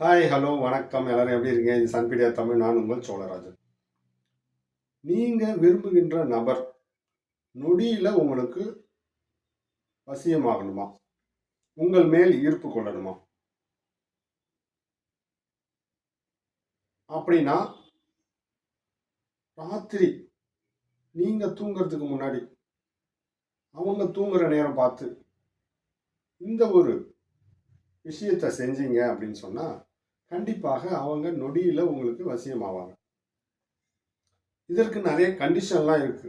Hi, hello, வணக்கம். எல்லாரும் எப்படி இருக்கீங்க? இது சன்பீடியா தமிழ். நான் உங்கள் சோழராஜன். நீங்க விரும்புகின்ற நபர் நொடியில உங்களுக்கு வசியமாகணுமா? உங்கள் மேல் ஈர்ப்பு கொள்ளணுமா? அப்படின்னா, ராத்திரி நீங்க தூங்குறதுக்கு முன்னாடி, அவங்க தூங்குற நேரம் பார்த்து, இந்த ஒரு விஷயத்த செஞ்சீங்க அப்படின்னு சொன்னா, கண்டிப்பாக அவங்க நொடியில உங்களுக்கு வசியமாவாங்க. இதற்கு நிறைய கண்டிஷன்லாம் இருக்கு.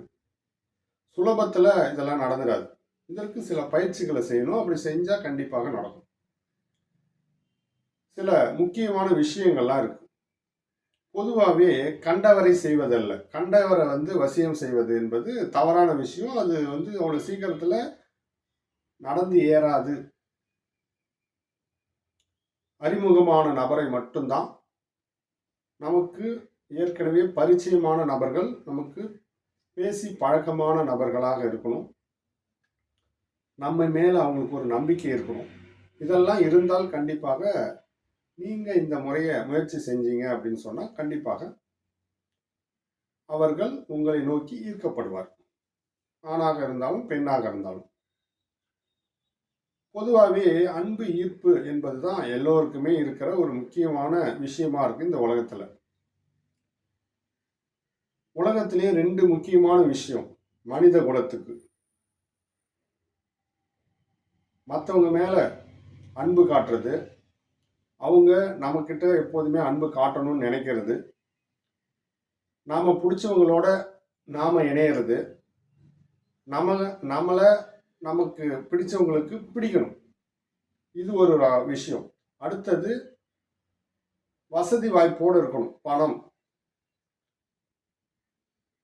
சுலபத்துல இதெல்லாம் நடந்துராது. இதற்கு சில பயிற்சிகளை செய்யணும். அப்படி செஞ்சா கண்டிப்பாக நடக்கும். சில முக்கியமான விஷயங்கள்லாம் இருக்கு. பொதுவாவே கண்டவரை செய்வதல்ல. கண்டவரை வசியம் செய்வது என்பது தவறான விஷயம். அது அவ்வளோ சீக்கிரத்துல நடந்து ஏறாது. அறிமுகமான நபரை மட்டும்தான், நமக்கு ஏற்கனவே பரிச்சயமான நபர்கள், நமக்கு பேசி பழக்கமான நபர்களாக இருக்கணும். நம்ம மேல அவங்களுக்கு ஒரு நம்பிக்கை இருக்கணும். இதெல்லாம் இருந்தால் கண்டிப்பாக நீங்க இந்த முறையை முயற்சி செஞ்சீங்க அப்படின்னு சொன்னா கண்டிப்பாக அவர்கள் உங்களை நோக்கி ஈர்க்கப்படுவார். ஆணாக இருந்தாலும் பெண்ணாக இருந்தாலும். பொதுவாகவே அன்பு ஈர்ப்பு என்பதுதான் எல்லோருக்குமே இருக்கிற ஒரு முக்கியமான விஷயமா இருக்கு இந்த உலகத்துல. உலகத்திலேயே ரெண்டு முக்கியமான விஷயம் மனித குலத்துக்கு. மற்றவங்க மேல அன்பு காட்டுறது, அவங்க நம்மக்கிட்ட எப்போதுமே அன்பு காட்டணும்னு நினைக்கிறது, நாம பிடிச்சவங்களோட நாம இணையிறது, நம்மளை நமக்கு பிடிச்சவங்களுக்கு பிடிக்கணும். இது ஒரு விஷயம். அடுத்தது வசதி வாய்ப்போடு இருக்கணும். பணம்.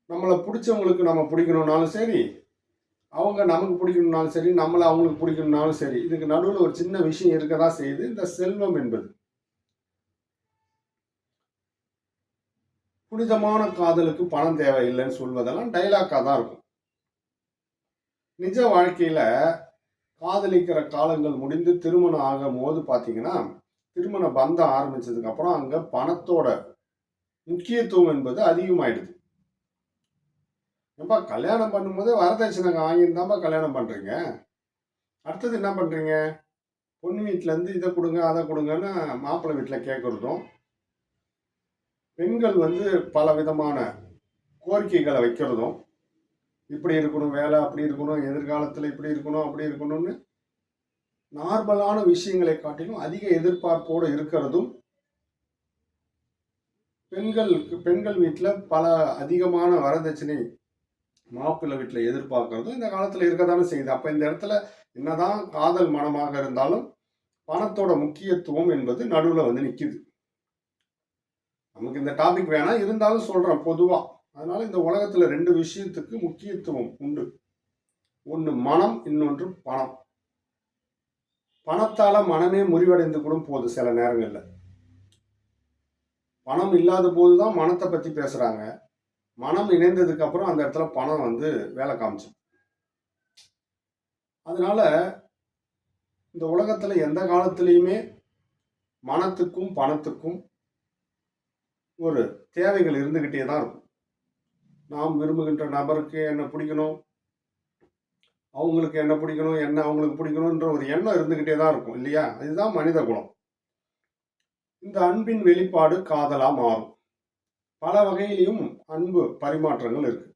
நம்மளை பிடிச்சவங்களுக்கு நம்ம பிடிக்கணும்னாலும் சரி, அவங்க நமக்கு பிடிக்கணும்னாலும் சரி, நம்மளை அவங்களுக்கு பிடிக்கணும்னாலும் சரி, இதுக்கு நடுவில் ஒரு சின்ன விஷயம் இருக்கதான் செய்யுது, இந்த செல்வம் என்பது. புனிதமான காதலுக்கு பணம் தேவையில்லைன்னு சொல்வதெல்லாம் டைலாக்காக தான் இருக்கும். நிஜ வாழ்க்கையில காதலிக்கிற காலங்கள் முடிந்து திருமணம் ஆகும் போது பார்த்தீங்கன்னா, திருமண பந்தம் ஆரம்பிச்சதுக்கு அப்புறம் அங்க பணத்தோட முக்கியத்துவம் என்பது அதிகமாயிடுது. ஏன்பா கல்யாணம் பண்ணும்போது வரதட்சணை வாங்கியிருந்தாம்பா கல்யாணம் பண்றீங்க. அடுத்தது என்ன பண்றீங்க? பொண்ணு வீட்டுல இருந்து இதை கொடுங்க அதை கொடுங்கன்னு மாப்பிள்ளை வீட்டுல கேட்கறதும், பெண்கள் பல விதமான கோரிக்கைகளை வைக்கிறதும், இப்படி இருக்கணும் வேலை, அப்படி இருக்கணும் எதிர்காலத்துல, இப்படி இருக்கணும் அப்படி இருக்கணும்னு நார்மலான விஷயங்களை காட்டிலும் அதிக எதிர்பார்ப்போடு இருக்கிறதும், பெண்கள் வீட்டில் பல அதிகமான வரதட்சணை மாப்பிள்ளை வீட்டில் எதிர்பார்க்கறதும் இந்த காலத்தில் இருக்கத்தானே செய்யுது. அப்போ இந்த இடத்துல என்னதான் காதல் மனமாக இருந்தாலும் பணத்தோட முக்கியத்துவம் என்பது நடுவில் நிற்கிது. நமக்கு இந்த டாபிக் வேணாம், இருந்தாலும் சொல்கிறேன் பொதுவாக. அதனால இந்த உலகத்தில் ரெண்டு விஷயத்துக்கு முக்கியத்துவம் உண்டு. ஒன்று மனம், இன்னொன்று பணம். பணத்தால் மனமே முறிவடைந்து கூட போகுது சில நேரங்களில். பணம் இல்லாத போது தான் மனத்தை பற்றி பேசுகிறாங்க. மனம் இணைந்ததுக்கு அப்புறம் அந்த இடத்துல பணம் வேலை காமிச்சு. அதனால இந்த உலகத்துல எந்த காலத்திலையுமே மனத்துக்கும் பணத்துக்கும் ஒரு தேவைகள் இருந்துகிட்டே தான் இருக்கும். நாம் விரும்புகின்ற நபருக்கு என்ன பிடிக்கணும், அவங்களுக்கு என்ன பிடிக்கணும், என்ன அவங்களுக்கு பிடிக்கணும்ன்ற ஒரு எண்ணம் இருந்துகிட்டே தான் இருக்கும் இல்லையா? இதுதான் மனித குலம். இந்த அன்பின் வெளிப்பாடு காதலா மாறும். பல வகையிலையும் அன்பு பரிமாற்றங்கள் இருக்கு.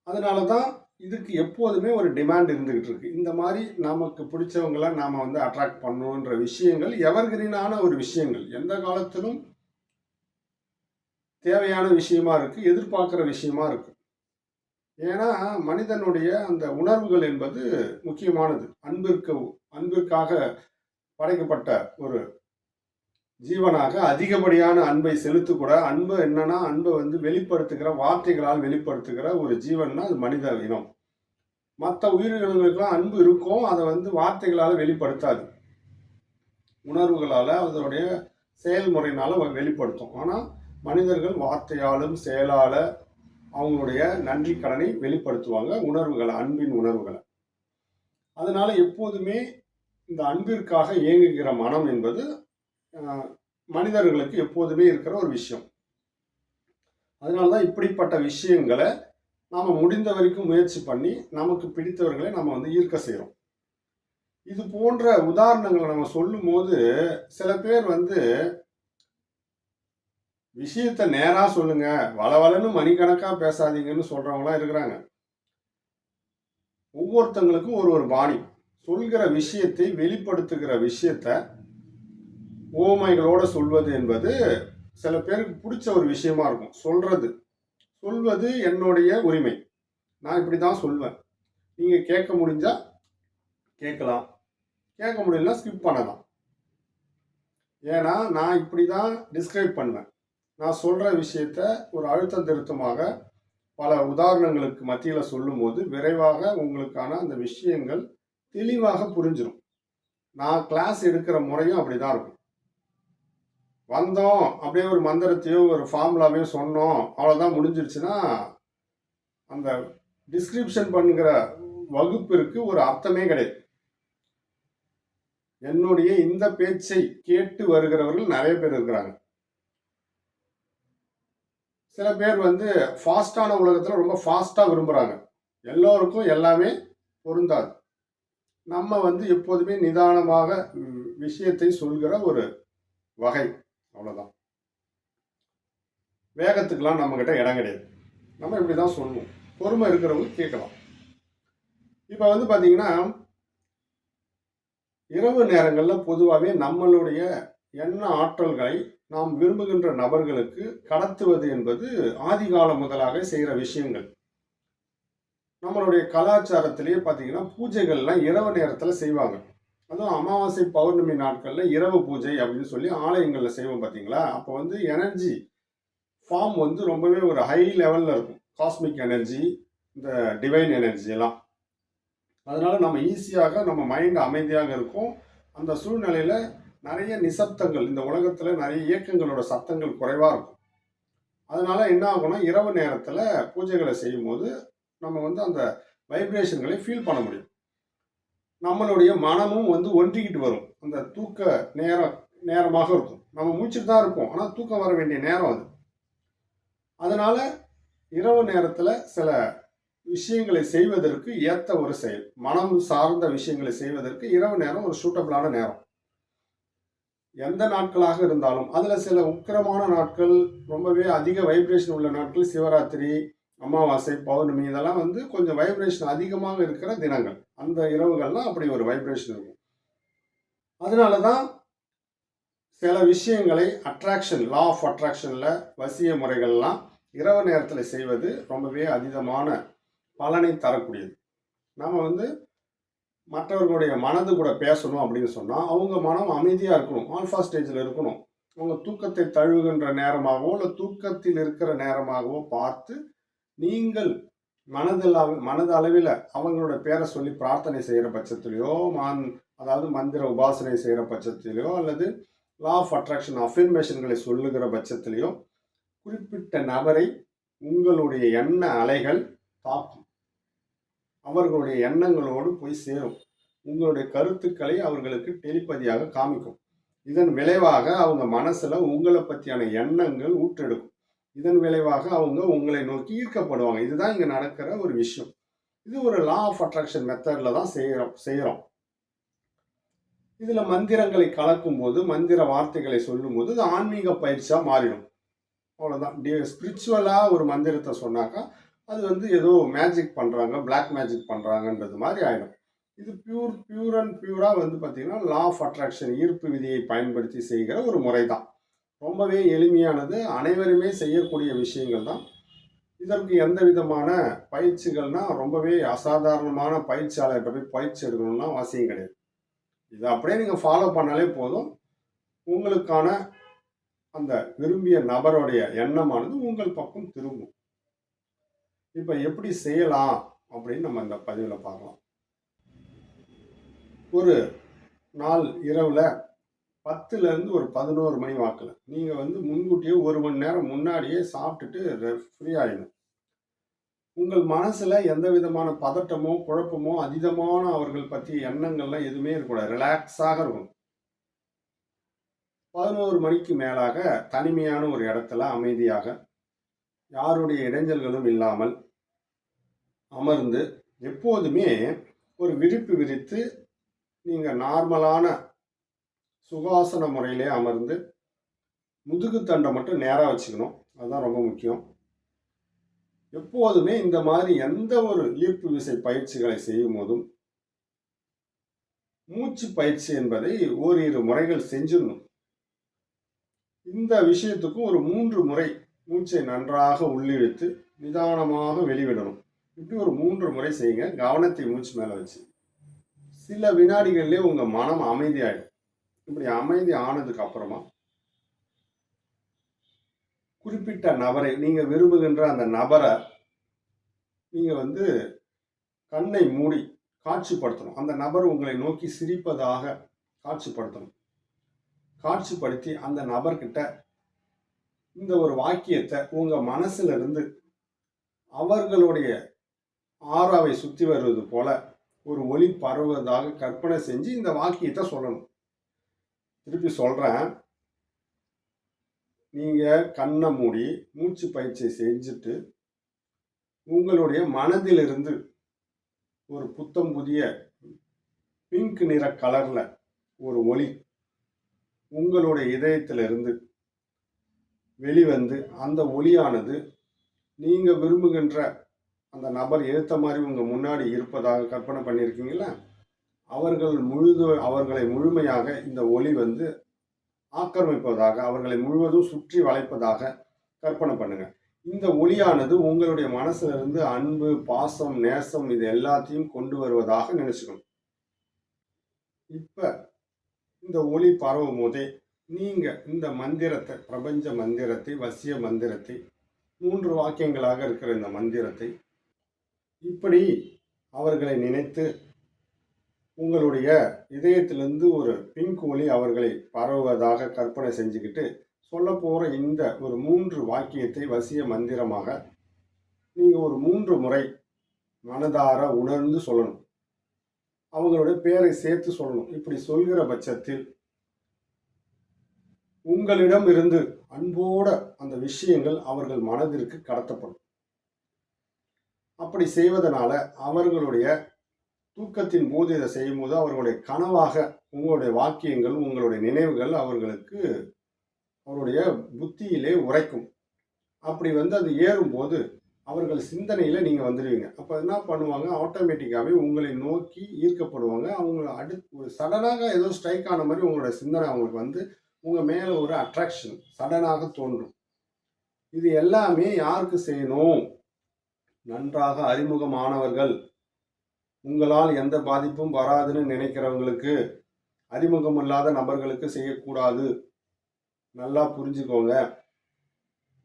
அதனாலதான் இதுக்கு எப்போதுமே ஒரு டிமாண்ட் இருந்துகிட்டு இருக்கு. இந்த மாதிரி நமக்கு பிடிச்சவங்களை நாம அட்ராக்ட் பண்ணணுன்ற விஷயங்கள் எவர்கிரீனான ஒரு விஷயங்கள், எந்த காலத்திலும் தேவையான விஷயமா இருக்கு, எதிர்பார்க்கிற விஷயமா இருக்கு. ஏன்னா மனிதனுடைய அந்த உணர்வுகள் என்பது முக்கியமானது. அன்பிற்காக படைக்கப்பட்ட ஒரு ஜீவனாக அதிகப்படியான அன்பை செலுத்தக்கூட. அன்பு என்னன்னா, அன்பை வெளிப்படுத்துகிற வார்த்தைகளால் வெளிப்படுத்துகிற ஒரு ஜீவன்னா அது மனித இனம். மற்ற உயிரினங்களுக்கெல்லாம் அன்பு இருக்கும், அதை வார்த்தைகளால் வெளிப்படுத்தாது, உணர்வுகளால் அதனுடைய செயல்முறையினால வெளிப்படுத்தும். ஆனால் மனிதர்கள் வார்த்தையாலும் செயலால அவங்களுடைய நன்றி கடனை வெளிப்படுத்துவாங்க, உணர்வுகளை, அன்பின் உணர்வுகளை. அதனால எப்போதுமே இந்த அன்பிற்காக இயங்குகிற மனம் என்பது மனிதர்களுக்கு எப்போதுமே இருக்கிற ஒரு விஷயம். அதனால தான் இப்படிப்பட்ட விஷயங்களை நாம் முடிந்த வரைக்கும் முயற்சி பண்ணி நமக்கு பிடித்தவர்களை நம்ம வந்து ஈர்க்க செய்கிறோம். இது போன்ற உதாரணங்களை நம்ம சொல்லும் போது சில பேர் வந்து விஷயத்த நேரா சொல்லுங்க, வளவளன்னு மணிக்கணக்கா பேசாதீங்கன்னு சொல்றவங்களாம் இருக்கிறாங்க. ஒவ்வொருத்தங்களுக்கும் ஒரு ஒரு பாணி. சொல்கிற விஷயத்தை வெளிப்படுத்துகிற விஷயத்த உவமைகளோட சொல்வது என்பது சில பேருக்கு பிடிச்ச ஒரு விஷயமா இருக்கும். சொல்வது என்னுடைய உரிமை. நான் இப்படி தான் சொல்வேன். நீங்க கேட்க முடிஞ்சா கேட்கலாம். கேட்க முடியலனா ஸ்கிப் பண்ணலாம். ஏன்னா நான் இப்படி தான் டிஸ்கிரைப் பண்ணுவேன். நான் சொல்ற விஷயத்த ஒரு அழுத்தம் திருத்தமாக பல உதாரணங்களுக்கு மத்தியில சொல்லும்போது விரைவாக உங்களுக்கான அந்த விஷயங்கள் தெளிவாக புரிஞ்சிடும். நான் கிளாஸ் எடுக்கிற முறையும் அப்படிதான் இருக்கும். வந்தோம் அப்படியே ஒரு மந்திரத்தையோ ஒரு ஃபார்முலாவையோ சொன்னோம் அவ்வளோதான் முடிஞ்சிருச்சுன்னா அந்த டிஸ்கிரிப்ஷன் பண்ணுகிற வகுப்பிற்கு ஒரு அர்த்தமே கிடையாது. என்னுடைய இந்த பேச்சை கேட்டு வருகிறவர்கள் நிறைய பேர் இருக்கிறாங்க. சில பேர் வந்து ஃபாஸ்டான உலகத்தில் ரொம்ப ஃபாஸ்ட்டாக விரும்புகிறாங்க. எல்லோருக்கும் எல்லாமே பொருந்தாது. நம்ம வந்து எப்போதுமே நிதானமாக விஷயத்தை சொல்கிற ஒரு வகை, அவ்வளோதான். வேகத்துக்கெல்லாம் நம்மக்கிட்ட இடம் கிடையாது. நம்ம இப்படி தான் சொல்லுவோம். பொறுமை இருக்கிறவங்க கேட்கலாம். இப்போ வந்து பார்த்தீங்கன்னா இரவு நேரங்களில் பொதுவாகவே நம்மளுடைய எண்ண ஆற்றல்களை நாம் விரும்புகின்ற நபர்களுக்கு கடத்துவது என்பது ஆதிகாலம் முதலாக செய்கிற விஷயங்கள். நம்மளுடைய கலாச்சாரத்திலேயே பார்த்தீங்கன்னா பூஜைகள்லாம் இரவு நேரத்தில் செய்வாங்க. அதுவும் அமாவாசை பௌர்ணமி நாட்களில் இரவு பூஜை அப்படின்னு சொல்லி ஆலயங்களில் செய்வோம் பார்த்தீங்களா. அப்போ வந்து எனர்ஜி ஃபார்ம் வந்து ரொம்பவே ஒரு ஹை லெவலில் இருக்கும். காஸ்மிக் எனர்ஜி, இந்த டிவைன் எனர்ஜி எல்லாம். அதனால நம்ம ஈஸியாக நம்ம மைண்ட் அமைதியாக இருக்கும். அந்த சூழ்நிலையில் நிறைய நிசப்தங்கள், இந்த உலகத்தில் நிறைய இயக்கங்களோட சத்தங்கள் குறைவாக இருக்கும். அதனால என்ன ஆகும்னா இரவு நேரத்தில் பூஜைகளை செய்யும்போது நம்ம வந்து அந்த வைப்ரேஷன்களை ஃபீல் பண்ண முடியும். நம்மளுடைய மனமும் வந்து ஒன்றிக்கிட்டு வரும். அந்த தூக்க நேரமாக இருக்கும். நம்ம மூச்சுட்டு தான் இருப்போம், ஆனால் தூக்கம் வர வேண்டிய நேரம் அது. அதனால இரவு நேரத்தில் சில விஷயங்களை செய்வதற்கு ஏற்ற ஒரு செயல், மனம் சார்ந்த விஷயங்களை செய்வதற்கு இரவு நேரம் ஒரு சூட்டபிளான நேரம். எந்த நாட்களாக இருந்தாலும் அதில் சில உக்கிரமான நாட்கள், ரொம்பவே அதிக வைப்ரேஷன் உள்ள நாட்கள், சிவராத்திரி, அமாவாசை, பௌர்ணமி, இதெல்லாம் வந்து கொஞ்சம் வைப்ரேஷன் அதிகமாக இருக்கிற தினங்கள். அந்த இரவுகள்லாம் அப்படி ஒரு வைப்ரேஷன் இருக்கும். அதனால தான் சில விஷயங்களை அட்ராக்ஷன், லா ஆஃப் அட்ராக்ஷனில் வசிய முறைகள்லாம் இரவு நேரத்தில் செய்வது ரொம்பவே அதீதமான பலனை தரக்கூடியது. நம்ம வந்து மற்றவர்களுடைய மனது கூட பேசணும் அப்படின்னு சொன்னால் அவங்க மனம் அமைதியாக இருக்கணும், ஆல்ஃபா ஸ்டேஜில் இருக்கணும். அவங்க தூக்கத்தை தழுவுகின்ற நேரமாகவோ இல்லை தூக்கத்தில் இருக்கிற நேரமாகவோ பார்த்து நீங்கள் மனதளவில் அவங்களோட பேரை சொல்லி பிரார்த்தனை செய்கிற பட்சத்திலையோ, அதாவது மந்திர உபாசனை செய்கிற பட்சத்திலையோ, அல்லது லா ஆஃப் அட்ராக்ஷன் அஃபர்மேஷன்களை சொல்லுகிற பட்சத்திலையோ குறிப்பிட்ட நபரை உங்களுடைய எண்ண அலைகள் தாக்கும். அவர்களுடைய எண்ணங்களோடு போய் சேரும். உங்களுடைய கருத்துக்களை அவர்களுக்கு டெலிபதியாக காமிக்கும். இதன் விளைவாக அவங்க மனசுல உங்களை பற்றியான எண்ணங்கள் ஊற்றெடுக்கும். இதன் விளைவாக அவங்க உங்களை நோக்கி ஈர்க்கப்படுவாங்க. இதுதான் இங்க நடக்கிற ஒரு விஷயம். இது ஒரு லா ஆஃப் அட்ராக்ஷன் மெத்தட்ல தான் செய்யறோம். இதுல மந்திரங்களை கலக்கும் போது, மந்திர வார்த்தைகளை சொல்லும் போது இது ஆன்மீக பயிற்சியா மாறிடும். அவ்வளவுதான். ஸ்பிரிச்சுவலா ஒரு மந்திரத்தை சொன்னாக்கா அது வந்து ஏதோ மேஜிக் பண்றாங்க, பிளாக் மேஜிக் பண்றாங்கன்றது மாதிரி ஆயிடும். இது பியூர் அண்ட் பியூரா வந்து பார்த்தீங்கன்னா லா ஆஃப் அட்ராக்ஷன், ஈர்ப்பு விதியை பயன்படுத்தி செய்கிற ஒரு முறை தான். ரொம்பவே எளிமையானது, அனைவருமே செய்யக்கூடிய விஷயங்கள் தான். இதற்கு எந்த விதமான பயிற்சிகள்னா ரொம்பவே அசாதாரணமான பயிற்சியாளர்கிட்ட போய் பயிற்சி எடுக்கணும்னா அவசியம் கிடையாது. இதை அப்படியே நீங்கள் ஃபாலோ பண்ணாலே போதும். உங்களுக்கான அந்த விரும்பிய நபருடைய எண்ணமானது உங்கள் பக்கம் திரும்பும். இப்போ எப்படி செய்யலாம் அப்படின்னு நம்ம இந்த பதிவில் பார்க்கலாம். ஒரு நாள் இரவில் 10லேருந்து ஒரு 11 மணி வாக்கில் நீங்கள் வந்து முன்கூட்டியே 1 மணி நேரம் முன்னாடியே சாப்பிட்டுட்டு ஃப்ரீ ஆகிடும். உங்கள் மனசில் எந்த விதமான பதட்டமோ குழப்பமோ அதீதமான அவர்கள் பற்றி எண்ணங்கள்லாம் எதுவுமே இருக்கக்கூடாது. ரிலாக்ஸாக இருக்கணும். 11 மணிக்கு மேலாக தனிமையான ஒரு இடத்துல அமைதியாக யாருடைய இடைஞ்சல்களும் இல்லாமல் அமர்ந்து எப்போதுமே ஒரு விரிப்பு விரித்து நீங்கள் நார்மலான சுகாசன முறையிலே அமர்ந்து முதுகு தண்டை மட்டும் நேராக வச்சுக்கணும். அதுதான் ரொம்ப முக்கியம். எப்போதுமே இந்த மாதிரி எந்த ஒரு ஈர்ப்பு விசை பயிற்சிகளை செய்யும் போதும் மூச்சு பயிற்சி என்பதை ஓரிரு முறைகள் செஞ்சிடணும். இந்த விஷயத்துக்கும் ஒரு 3 முறை மூச்சை நன்றாக உள்ளிழுத்து நிதானமாக வெளிவிடணும். இப்படி ஒரு 3 முறை செய்யுங்க. கவனத்தை மூச்சு மேலே வச்சு சில வினாடிகள்லேயே உங்கள் மனம் அமைதியாயிடும். இப்படி அமைதி ஆனதுக்கு அப்புறமா குறிப்பிட்ட நபரை, நீங்கள் விரும்புகின்ற அந்த நபரை நீங்கள் கண்ணை மூடி காட்சிப்படுத்தணும். அந்த நபர் உங்களை நோக்கி சிரிப்பதாக காட்சிப்படுத்தணும். காட்சிப்படுத்தி அந்த நபர்கிட்ட இந்த ஒரு வாக்கியத்தை உங்கள் மனசுல இருந்து அவர்களுடைய ஆறாவை சுற்றி வருவது போல ஒரு ஒளி பரவுவதாக கற்பனை செஞ்சு இந்த வாக்கியத்தை சொல்லணும். திருப்பி சொல்கிறேன். நீங்கள் கண்ணை மூடி மூச்சு பயிற்சி செஞ்சுட்டு உங்களுடைய மனதிலிருந்து ஒரு புத்தம் புதிய பிங்க் நிற கலரில் ஒரு ஒளி உங்களுடைய இதயத்திலிருந்து வெளிவந்து அந்த ஒளியானது நீங்கள் விரும்புகின்ற அந்த நபர் எழுத்த மாதிரி உங்கள் முன்னாடி இருப்பதாக கற்பனை பண்ணியிருக்கீங்களா, அவர்களை முழுமையாக இந்த ஒளி ஆக்கிரமிப்பதாக, அவர்களை முழுவதும் சுற்றி வளைப்பதாக கற்பனை பண்ணுங்க. இந்த ஒளியானது உங்களுடைய மனசுல இருந்து அன்பு, பாசம், நேசம் இது எல்லாத்தையும் கொண்டு வருவதாக நினைச்சுக்கணும். இப்ப இந்த ஒளி பரவும் போதே நீங்க இந்த மந்திரத்தை, பிரபஞ்ச மந்திரத்தை, வசிய மந்திரத்தை, 3 வாக்கியங்களாக இருக்கிற இந்த மந்திரத்தை இப்படி அவர்களை நினைத்து உங்களுடைய இதயத்திலிருந்து ஒரு பிங்க் ஒளி அவர்களை பரவுவதாக கற்பனை செஞ்சுக்கிட்டு சொல்ல போகிற இந்த ஒரு 3 வாக்கியத்தை வசிய மந்திரமாக நீங்கள் ஒரு 3 முறை மனதார உணர்ந்து சொல்லணும். அவங்களுடைய பேரை சேர்த்து சொல்லணும். இப்படி சொல்கிற பட்சத்தில் உங்களிடம் இருந்து அன்போட அந்த விஷயங்கள் அவர்கள் மனதிற்கு கடத்தப்படும். அப்படி செய்வதனால அவர்களுடைய தூக்கத்தின் போது இதை செய்யும் போது அவர்களுடைய கனவாக உங்களுடைய வாக்கியங்கள், உங்களுடைய நினைவுகள் அவருடைய புத்தியிலே உரைக்கும். அப்படி அது ஏறும்போது அவர்கள் சிந்தனையில் நீங்கள் வந்துடுவீங்க. அப்போ என்ன பண்ணுவாங்க, ஆட்டோமேட்டிக்காகவே உங்களை நோக்கி ஈர்க்கப்படுவாங்க. அவங்க ஒரு சடனாக ஏதோ ஸ்ட்ரைக் ஆன மாதிரி உங்களுடைய சிந்தனை அவங்களுக்கு உங்கள் மேலே ஒரு அட்ராக்ஷன் சடனாக தோன்றும். இது எல்லாமே யாருக்கு செய்யணும்? நன்றாக அறிமுகமானவர்கள், உங்களால் எந்த பாதிப்பும் வராதுன்னு நினைக்கிறவங்களுக்கு, அறிமுகம் இல்லாத நபர்களுக்கு செய்யக்கூடாது. நல்லா புரிஞ்சுக்கோங்க.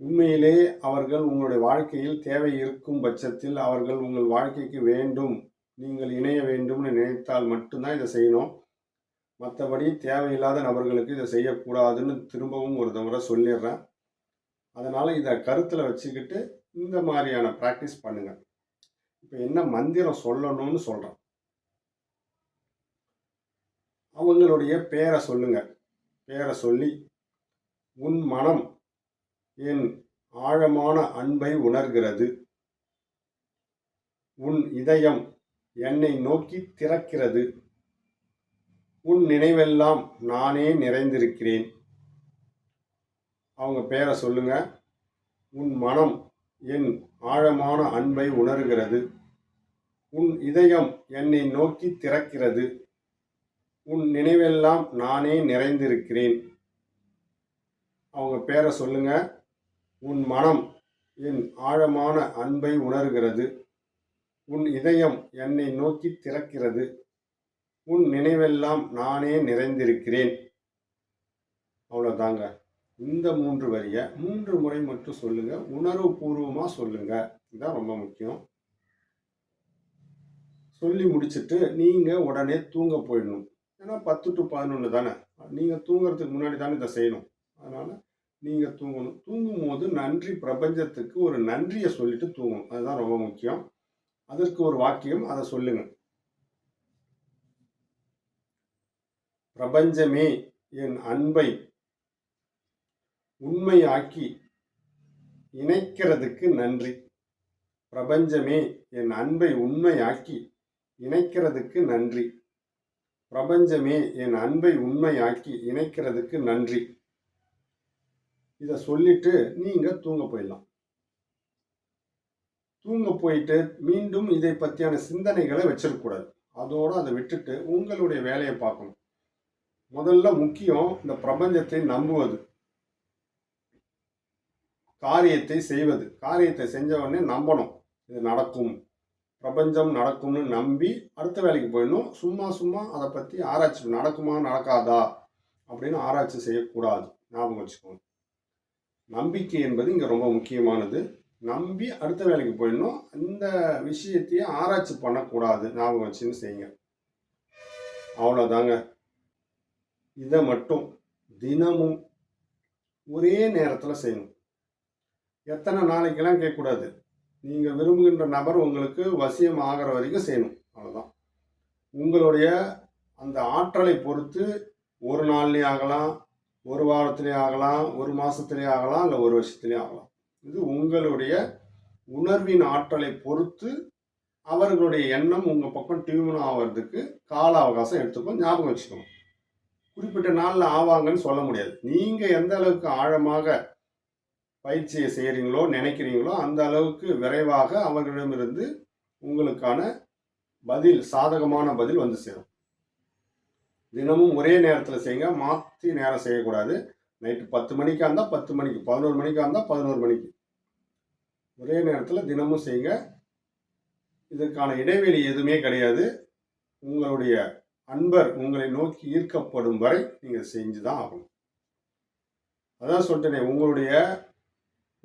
உண்மையிலே அவர்கள் உங்களுடைய வாழ்க்கையில் தேவை இருக்கும் பட்சத்தில் அவர்கள் உங்கள் வாழ்க்கைக்கு வேண்டும், நீங்கள் இணைய வேண்டும்னு நினைத்தால் மட்டும்தான் இதை செய்யணும். மற்றபடி தேவையில்லாத நபர்களுக்கு இதை செய்யக்கூடாதுன்னு திரும்பவும் ஒரு தடவை சொல்லிடுறேன். அதனால் இதை கருத்தில் வச்சுக்கிட்டு இந்த மாதிரியான ப்ராக்டிஸ் பண்ணுங்கள். இப்போ என்ன மந்திரம் சொல்லணும்னு சொல்கிறேன். அவங்களுடைய பேரை சொல்லுங்க. பேரை சொல்லி, உன் மனம் என் ஆழமான அன்பை உணர்கிறது, உன் இதயம் என்னை நோக்கி திறக்கிறது, உன் நினைவெல்லாம் நானே நிறைந்திருக்கிறேன். அவங்க பேரை சொல்லுங்க. உன் மனம் என் ஆழமான அன்பை உணர்கிறது, உன் இதயம் என்னை நோக்கி திறக்கிறது, உன் நினைவெல்லாம் நானே நிறைந்திருக்கிறேன். அவங்க பேரை சொல்லுங்க. உன் மனம் என் ஆழமான அன்பை உணர்கிறது, உன் இதயம் என்னை நோக்கி திறக்கிறது, உன் நினைவெல்லாம் நானே நிறைந்திருக்கிறேன். அவ்வளோதாங்க. இந்த 3 வரியை 3 முறை மட்டும் சொல்லுங்க. உணர்வு பூர்வமாக சொல்லுங்க. இதுதான் ரொம்ப முக்கியம். சொல்லி முடிச்சுட்டு நீங்கள் உடனே தூங்க போயிடணும். ஏன்னா 10 to 11 தானே, நீங்கள் தூங்குறதுக்கு முன்னாடி தானே இதை செய்யணும். அதனால் நீங்கள் தூங்கணும். தூங்கும் போது நன்றி, பிரபஞ்சத்துக்கு ஒரு நன்றியை சொல்லிட்டு தூங்கணும். அதுதான் ரொம்ப முக்கியம். அதற்கு ஒரு வாக்கியம், அதை சொல்லுங்க. பிரபஞ்சமே என் அன்பை உண்மையாக்கி இணைக்கிறதுக்கு நன்றி. பிரபஞ்சமே என் அன்பை உண்மையாக்கி இணைக்கிறதுக்கு நன்றி. பிரபஞ்சமே என் அன்பை உண்மையாக்கி இணைக்கிறதுக்கு நன்றி. இதை சொல்லிட்டு நீங்க தூங்க போயிடலாம். தூங்க போயிட்டு மீண்டும் இதை பற்றியான சிந்தனைகளை வச்சிருக்கக்கூடாது. அதோடு அதை விட்டுட்டு உங்களுடைய வேலையை பார்க்கணும். முதல்ல முக்கியம் இந்த பிரபஞ்சத்தை நம்புவது, காரியத்தை செய்வது. காரியத்தை செஞ்ச உடனே நம்பணும், இது நடக்கும், பிரபஞ்சம் நடக்கும்னு நம்பி அடுத்த வேலைக்கு போயிடணும். சும்மா சும்மா அதை பற்றி ஆராய்ச்சி, நடக்குமா நடக்காதா அப்படின்னு ஆராய்ச்சி செய்யக்கூடாது. ஞாபகம் வச்சுக்கோங்க. நம்பிக்கை என்பது இங்கே ரொம்ப முக்கியமானது. நம்பி அடுத்த வேலைக்கு போயிடணும். இந்த விஷயத்தையே ஆராய்ச்சி பண்ணக்கூடாது. ஞாபகம் வச்சுன்னு செய்யுங்க. அவ்வளோதாங்க. இதை மட்டும் தினமும் ஒரே நேரத்தில் செய்யணும். எத்தனை நாளைக்கெல்லாம் கேட்கக்கூடாது. நீங்கள் விரும்புகின்ற நபர் உங்களுக்கு வசியம் ஆகிற வரைக்கும் செய்யணும். அவ்வளோதான். உங்களுடைய அந்த ஆற்றலை பொறுத்து ஒரு நாள்லேயே ஆகலாம், ஒரு வாரத்திலே ஆகலாம், ஒரு மாதத்திலே ஆகலாம், இல்லை ஒரு வருஷத்துலேயே ஆகலாம். இது உங்களுடைய உணர்வின் ஆற்றலை பொறுத்து அவர்களுடைய எண்ணம் உங்கள் பக்கம் டியூன் ஆகிறதுக்கு கால அவகாசம் எடுத்துக்கும். ஞாபகம் வச்சுக்கணும். குறிப்பிட்ட நாளில் ஆவாங்கன்னு சொல்ல முடியாது. நீங்கள் எந்த அளவுக்கு ஆழமாக பயிற்சியை செய்கிறீங்களோ நினைக்கிறீங்களோ அந்த அளவுக்கு விரைவாக அவர்களிடமிருந்து உங்களுக்கான பதில், சாதகமான பதில் வந்து சேரும். தினமும் ஒரே நேரத்தில் செய்யுங்க. மாற்றி நேரம் செய்யக்கூடாது. நைட்டு 10 மணிக்காக இருந்தால் 10 மணிக்கு, 11 மணிக்காக இருந்தால் 11 மணிக்கு, ஒரே நேரத்தில் தினமும் செய்யுங்க. இதற்கான இடைவெளி எதுவுமே கிடையாது. உங்களுடைய அன்பர் உங்களை நோக்கி ஈர்க்கப்படும் வரை நீங்கள் செஞ்சு தான் ஆகணும். அதான் சொல்லிட்டேனே, உங்களுடைய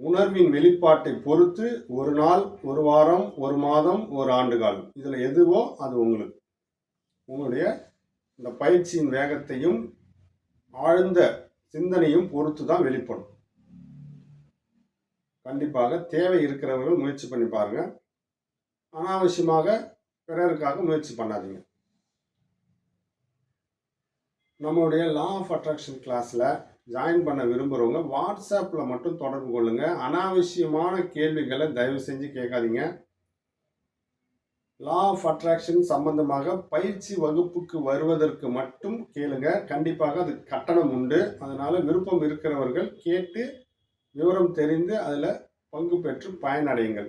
உணர்வின் வெளிப்பாட்டை பொறுத்து ஒரு நாள், ஒரு வாரம், ஒரு மாதம், ஒரு ஆண்டு காலம், இதில் எதுவோ அது உங்களுக்கு. உங்களுடைய இந்த பயிற்சியின் வேகத்தையும் ஆழ்ந்த சிந்தனையும் பொறுத்து தான் வெளிப்படும். கண்டிப்பாக தேவை இருக்கிறவர்கள் முயற்சி பண்ணி பாருங்க. அனாவசியமாக பிறருக்காக முயற்சி பண்ணாதீங்க. நம்மளுடைய லா ஆஃப் அட்ராக்ஷன் கிளாஸில் ஜாயின் பண்ண விரும்புகிறவங்க வாட்ஸ்அப்பில் மட்டும் தொடர்பு கொள்ளுங்க. அனாவசியமான கேள்விகளை தயவு செஞ்சு கேட்காதீங்க. லா ஆஃப் அட்ராக்ஷன் சம்பந்தமாக பயிற்சி வகுப்புக்கு வருவதற்கு மட்டும் கேளுங்க. கண்டிப்பாக அது கட்டணம் உண்டு. அதனால் விருப்பம் இருக்கிறவர்கள் கேட்டு விவரம் தெரிந்து அதில் பங்கு பெற்று பயனடையுங்கள்.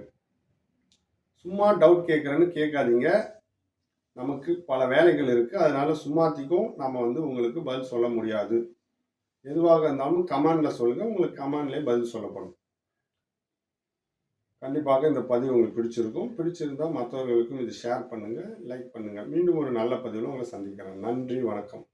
சும்மா டவுட் கேட்குறேன்னு கேட்காதீங்க. நமக்கு பல வேலைகள் இருக்குது. அதனால் சும்மாத்திக்கும் நம்ம உங்களுக்கு பதில் சொல்ல முடியாது. எதுவாக இருந்தாலும் கமெண்டில் சொல்லுங்கள். உங்களுக்கு கமெண்ட்லேயே பதில் சொல்லப்படும். கண்டிப்பாக இந்த பதிவு உங்களுக்கு பிடிச்சிருக்கும். பிடிச்சிருந்தால் மற்றவர்களுக்கும் இது ஷேர் பண்ணுங்கள், லைக் பண்ணுங்கள். மீண்டும் ஒரு நல்ல பதிவில் உங்களை சந்திக்கிறேன். நன்றி, வணக்கம்.